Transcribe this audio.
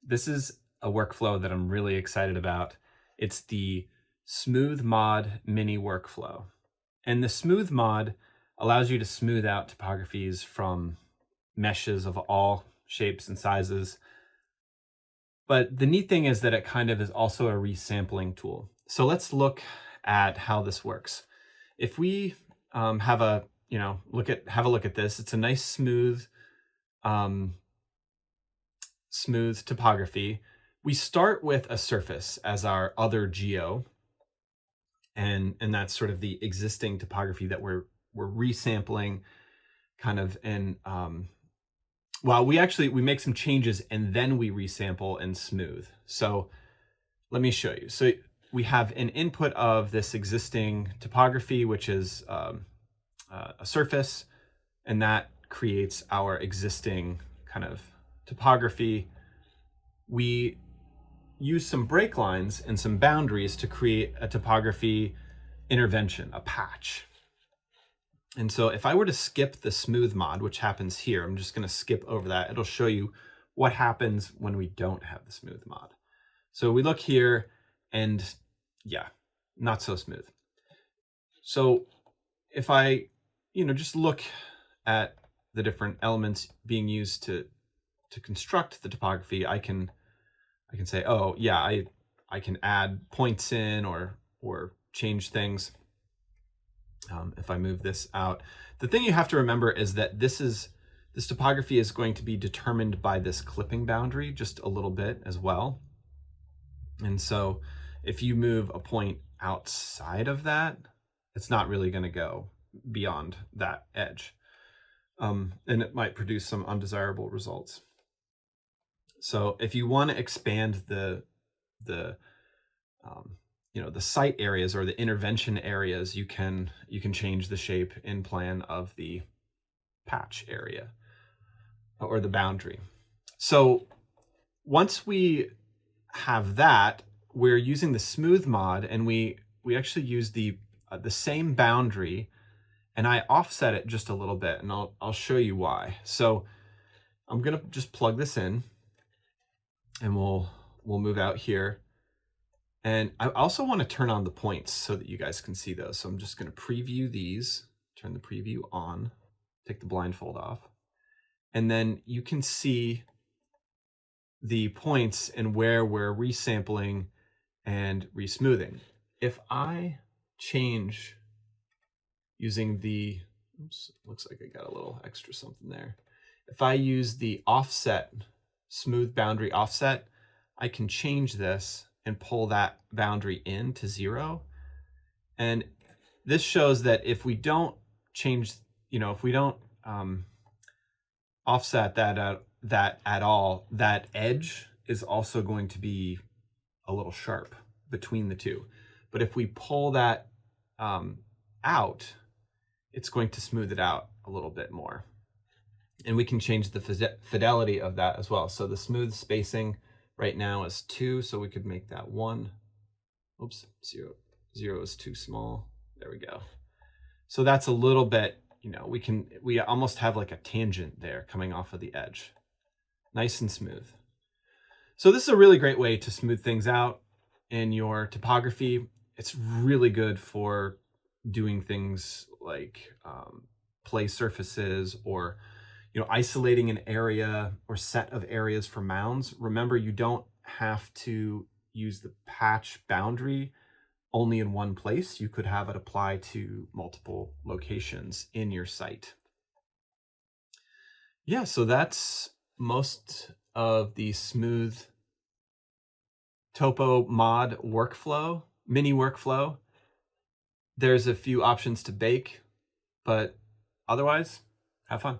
This is a workflow that I'm really excited about. It's the Smooth Mod mini workflow. And the Smooth Mod allows you to smooth out topographies from meshes of all shapes and sizes. But the neat thing is that it kind of is also a resampling tool. So let's look at how this works. If we have a, have a look at this, it's a nice um, smooth topography. We start with a surface as our other geo, and that's sort of the existing topography that we're resampling kind of in well, we make some changes and then we resample and smooth. So let me show you. So we have an input of this existing topography, which is a surface, and that creates our existing kind of topography. We use some break lines and some boundaries to create a topography intervention, a patch. And so if I were to skip the smooth mod, which happens here, I'm just going to skip over that. It'll show you what happens when we don't have the smooth mod. So we look here and yeah, not so smooth. So if I, just look at the different elements being used to construct the topography, I can say, oh yeah, I can add points in or change things. If I move this out, the thing you have to remember is that this topography is going to be determined by this clipping boundary just a little bit as well. And so if you move a point outside of that, it's not really going to go beyond that edge. And it might produce some undesirable results. So if you want to expand the site areas or the intervention areas, you can change the shape in plan of the patch area or the boundary. So once we have that, we're using the smooth mod, and we actually use the same boundary, and I offset it just a little bit, and I'll show you why. So I'm gonna just plug this in, and we'll move out here. And I also want to turn on the points so that you guys can see those. So I'm just going to preview these, turn the preview on, take the blindfold off, and then you can see the points and where we're resampling and resmoothing. If I change using the, oops, looks like I got a little extra something there. If I use the offset, smooth boundary offset, I can change this and pull that boundary in to 0. And this shows that if we don't change, if we don't offset that at all, that edge is also going to be a little sharp between the two. But if we pull that out, it's going to smooth it out a little bit more. And we can change the fidelity of that as well. So the smooth spacing right now is 2, so we could make that 1. Oops, 0. 0 is too small. There we go. So that's a little bit, we almost have like a tangent there coming off of the edge. Nice and smooth. So this is a really great way to smooth things out in your topography. It's really good for doing things like play surfaces, or isolating an area or set of areas for mounds. Remember, you don't have to use the patch boundary only in one place. You could have it apply to multiple locations in your site. Yeah, so that's most of the smooth Topo mod workflow, mini workflow. There's a few options to bake, but otherwise, have fun.